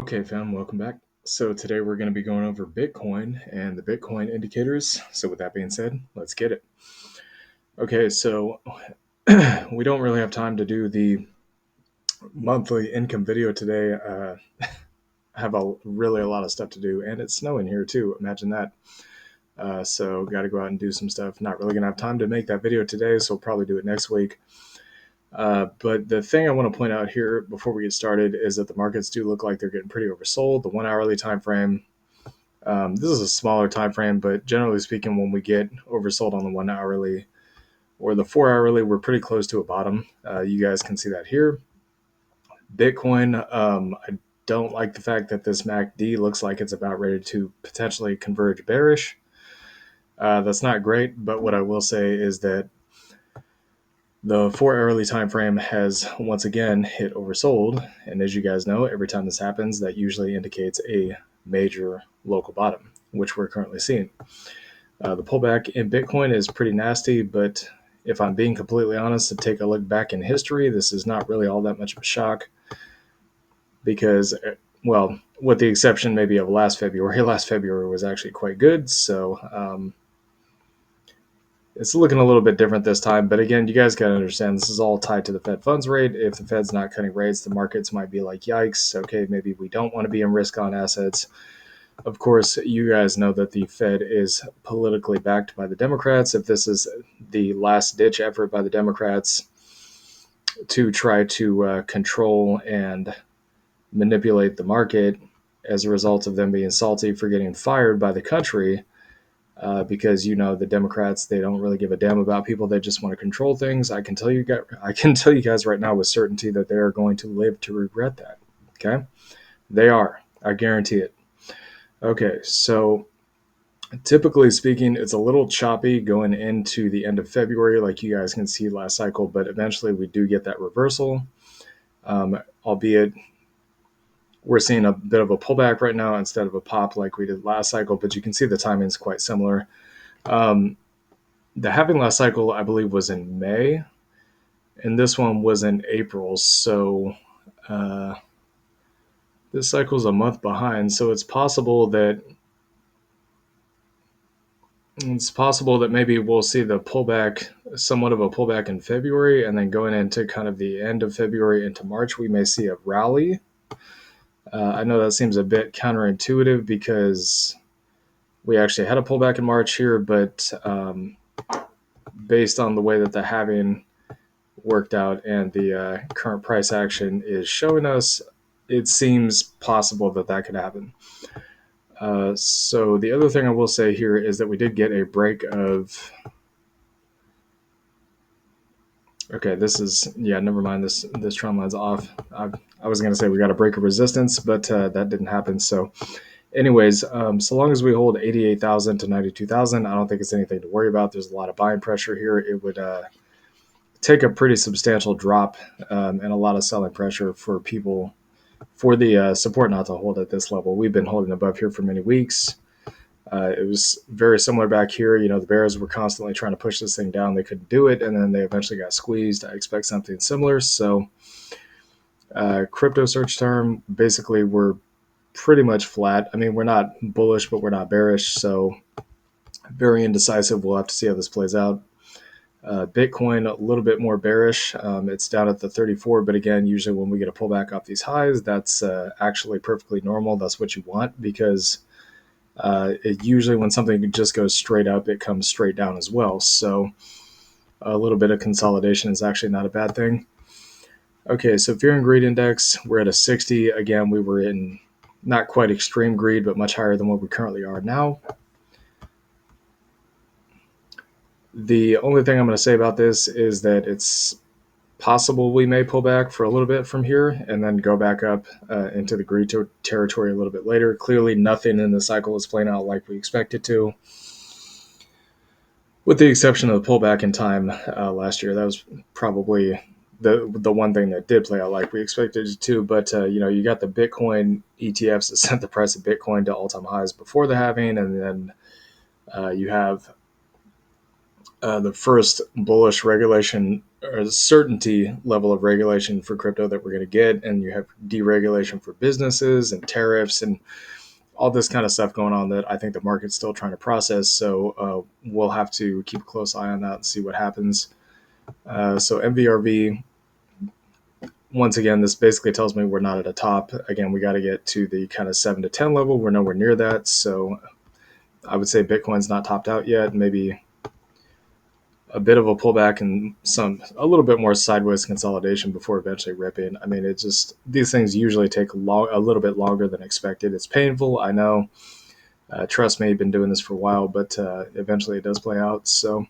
Okay, fam, welcome back. So today we're going to be going over Bitcoin and the Bitcoin indicators. So with that being said, let's get it. Okay, so we don't really have time to do the monthly income video today. I have really a lot of stuff to do, and it's snowing here too. Imagine that. So got to go out and do some stuff. Not really going to have time to make that video today, so we'll probably do it next week. But the thing I want to point out here before we get started is that the markets do look like they're getting pretty oversold. The 1 hourly time frame. This is a smaller time frame, but generally speaking, when we get oversold on the 1 hourly or the 4 hourly, we're pretty close to a bottom. You guys can see that here. Bitcoin, I don't like the fact that this MACD looks like it's about ready to potentially converge bearish. That's not great, but what I will say is that the 4 hourly time frame has once again hit oversold, and as you guys know, every time this happens, that usually indicates a major local bottom, which we're currently seeing. The pullback in Bitcoin is pretty nasty, but if I'm being completely honest, to take a look back in history, this is not really all that much of a shock because, well, with the exception maybe of last February was actually quite good. So it's looking a little bit different this time. But again, you guys got to understand this is all tied to the Fed funds rate. If the Fed's not cutting rates, the markets might be like, yikes, okay, maybe we don't want to be in risk on assets. Of course, you guys know that the Fed is politically backed by the Democrats. If this is the last ditch effort by the Democrats to try to control and manipulate the market as a result of them being salty for getting fired by the country, because you know the Democrats, they don't really give a damn about people. They just want to control things. I can tell you guys right now with certainty that they are going to live to regret that. Okay, they are. I guarantee it. Okay, so typically speaking, it's a little choppy going into the end of February, like you guys can see last cycle, but eventually we do get that reversal, albeit we're seeing a bit of a pullback right now instead of a pop like we did last cycle, but you can see the timing is quite similar. The halving last cycle, I believe, was in May, and this one was in April, so this cycle is a month behind, so it's possible that maybe we'll see the pullback, somewhat of a pullback in February, and then going into kind of the end of February into March, we may see a rally. I know that seems a bit counterintuitive because we actually had a pullback in March here, but based on the way that the halving worked out and the current price action is showing us, it seems possible that that could happen. So the other thing I will say here is that we did get a break of. Okay, this is, yeah, never mind. This trend line's off. I was going to say we got a break of resistance, but that didn't happen. So anyways, so long as we hold 88,000 to 92,000, I don't think it's anything to worry about. There's a lot of buying pressure here. It would take a pretty substantial drop and a lot of selling pressure for people for the support not to hold at this level. We've been holding above here for many weeks. It was very similar back here. You know, the bears were constantly trying to push this thing down. They couldn't do it, and then they eventually got squeezed. I expect something similar. So crypto search term, basically we're pretty much flat. I mean, we're not bullish, but we're not bearish. So very indecisive. We'll have to see how this plays out. Bitcoin, a little bit more bearish. It's down at the 34, but again, usually when we get a pullback off these highs, that's actually perfectly normal. That's what you want because it usually when something just goes straight up, it comes straight down as well. So a little bit of consolidation is actually not a bad thing. Okay, so fear and greed index, we're at a 60. Again, we were in not quite extreme greed, but much higher than what we currently are now. The only thing I'm going to say about this is that it's possible we may pull back for a little bit from here and then go back up into the greed territory a little bit later. Clearly, nothing in the cycle is playing out like we expect it to, with the exception of the pullback in time last year. That was probably the one thing that did play out like we expected it to. But you know, you got the Bitcoin ETFs that sent the price of Bitcoin to all-time highs before the halving, and then you have the first bullish regulation or certainty level of regulation for crypto that we're going to get. And you have deregulation for businesses and tariffs and all this kind of stuff going on that I think the market's still trying to process. So we'll have to keep a close eye on that and see what happens. So MVRV, once again, this basically tells me we're not at a top. Again, we got to get to the kind of 7 to 10 level. We're nowhere near that. So I would say Bitcoin's not topped out yet. Maybe a bit of a pullback and a little bit more sideways consolidation before eventually ripping. I mean, these things usually take a little bit longer than expected. It's painful, I know. Trust me, I've been doing this for a while, but eventually it does play out. So,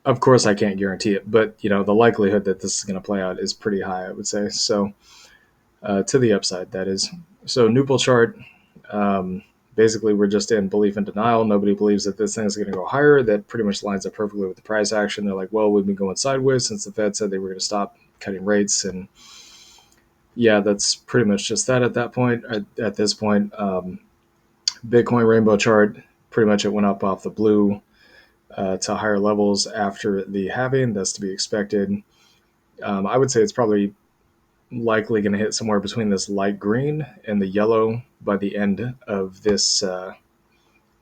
of course, I can't guarantee it, but the likelihood that this is going to play out is pretty high, I would say. So, to the upside, that is. So, Newport chart. Basically, we're just in belief and denial. Nobody believes that this thing is going to go higher. That pretty much lines up perfectly with the price action. They're like, well, we've been going sideways since the Fed said they were going to stop cutting rates. And yeah, that's pretty much just that at that point. At this point, Bitcoin rainbow chart, pretty much it went up off the blue to higher levels after the halving. That's to be expected. I would say it's probably likely going to hit somewhere between this light green and the yellow by the end of this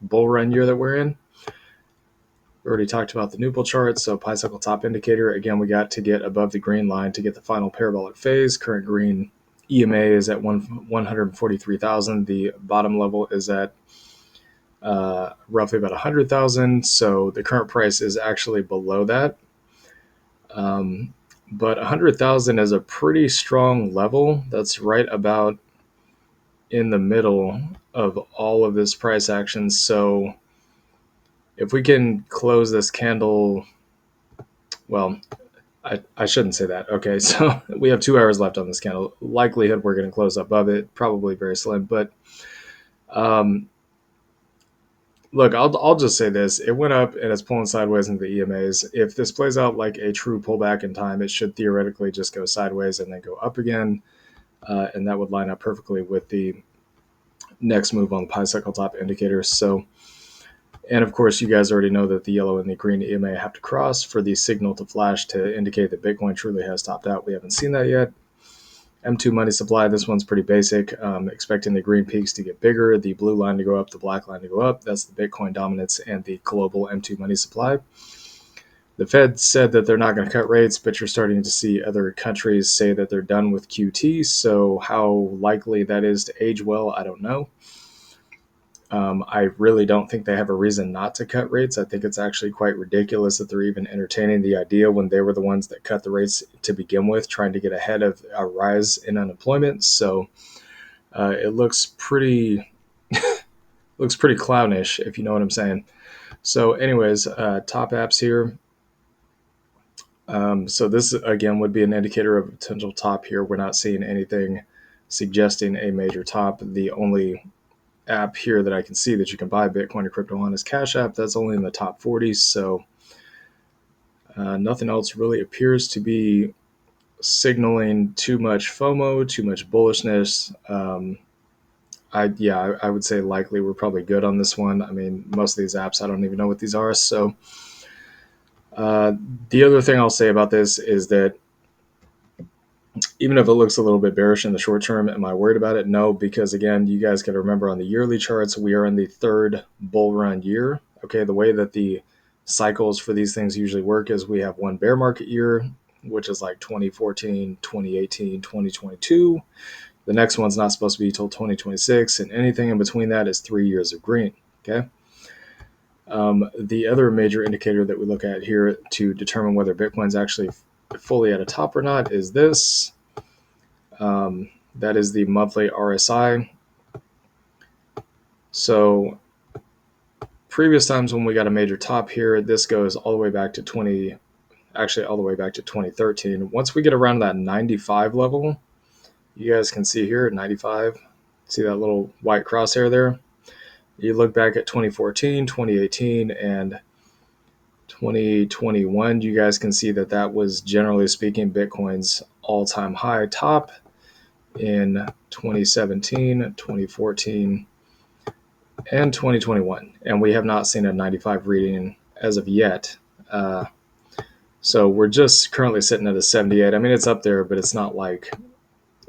bull run year that we're in. We already talked about the Newport chart, so pi cycle top indicator. Again, we got to get above the green line to get the final parabolic phase. Current green EMA is at 143,000. The bottom level is at roughly about 100,000. So the current price is actually below that. But 100,000 is a pretty strong level. That's right about in the middle of all of this price action. So if we can close this candle, well, I shouldn't say that. Okay, so we have 2 hours left on this candle. Likelihood we're going to close above it, probably very slim. But look, I'll just say this. It went up and it's pulling sideways into the EMAs. If this plays out like a true pullback in time, it should theoretically just go sideways and then go up again. And that would line up perfectly with the next move on the pi cycle top indicator. So, and of course, you guys already know that the yellow and the green EMA have to cross for the signal to flash to indicate that Bitcoin truly has topped out. We haven't seen that yet. M2 money supply, this one's pretty basic. Expecting the green peaks to get bigger, the blue line to go up, the black line to go up. That's the Bitcoin dominance and the global M2 money supply. The Fed said that they're not going to cut rates, but you're starting to see other countries say that they're done with QT. So how likely that is to age well, I don't know. I really don't think they have a reason not to cut rates. I think it's actually quite ridiculous that they're even entertaining the idea when they were the ones that cut the rates to begin with, trying to get ahead of a rise in unemployment. So it looks pretty clownish, if you know what I'm saying. So anyways, top apps here. So this again would be an indicator of a potential top here. We're not seeing anything suggesting a major top. The only app here that I can see that you can buy Bitcoin or crypto on is Cash App. That's only in the top 40. So nothing else really appears to be signaling too much FOMO, too much bullishness. I would say likely we're probably good on this one. I mean, most of these apps, I don't even know what these are. So the other thing I'll say about this is that even if it looks a little bit bearish in the short term, am I worried about it? No, because again, you guys got to remember on the yearly charts, we are in the third bull run year. Okay, the way that the cycles for these things usually work is we have one bear market year, which is like 2014, 2018, 2022. The next one's not supposed to be till 2026, and anything in between that is 3 years of green. Okay. The other major indicator that we look at here to determine whether Bitcoin's actually fully at a top or not is this. That is the monthly RSI. So previous times when we got a major top here, this goes all the way back to all the way back to 2013. Once we get around that 95 level, you guys can see here at 95, see that little white crosshair there? You look back at 2014, 2018, and 2021, you guys can see that that was, generally speaking, Bitcoin's all-time high top in 2017, 2014, and 2021. And we have not seen a 95 reading as of yet. So we're just currently sitting at a 78. I mean, it's up there, but it's not like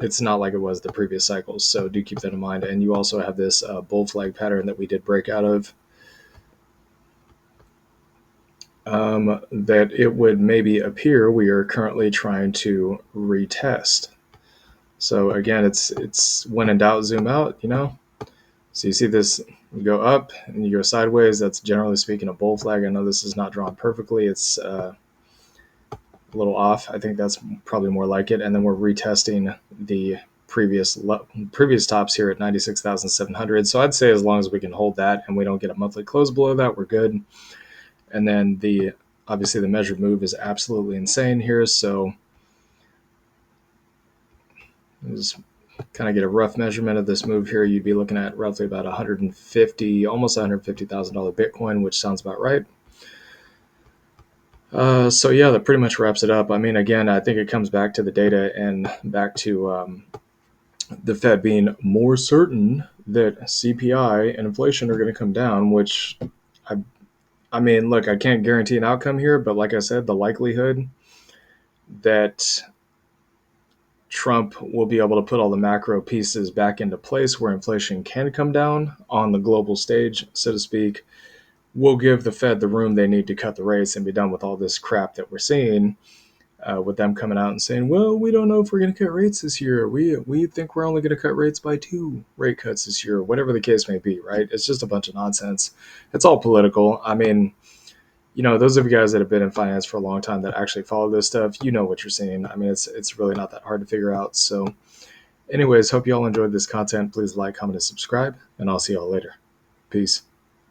it was the previous cycles. So do keep that in mind. And you also have this bull flag pattern that we did break out of. That it would maybe appear we are currently trying to retest. So again, it's when in doubt, zoom out. So you see this, you go up and you go sideways. That's generally speaking a bull flag. I know this is not drawn perfectly. It's a little off. I think that's probably more like it. And then we're retesting the previous tops here at 96,700. So I'd say as long as we can hold that and we don't get a monthly close below that, we're good. And then obviously the measured move is absolutely insane here. So just kind of get a rough measurement of this move here. You'd be looking at roughly about 150, almost $150,000 Bitcoin, which sounds about right. So yeah, that pretty much wraps it up. I mean, again, I think it comes back to the data and back to the Fed being more certain that CPI and inflation are going to come down, which I mean, look, I can't guarantee an outcome here, but like I said, the likelihood that Trump will be able to put all the macro pieces back into place where inflation can come down on the global stage, so to speak, will give the Fed the room they need to cut the rates and be done with all this crap that we're seeing. With them coming out and saying, well, we don't know if we're going to cut rates this year. We think we're only going to cut rates by 2 rate cuts this year, whatever the case may be, right? It's just a bunch of nonsense. It's all political. I mean, those of you guys that have been in finance for a long time that actually follow this stuff, you know what you're seeing. I mean, it's really not that hard to figure out. So anyways, hope you all enjoyed this content. Please like, comment, and subscribe, and I'll see y'all later. Peace.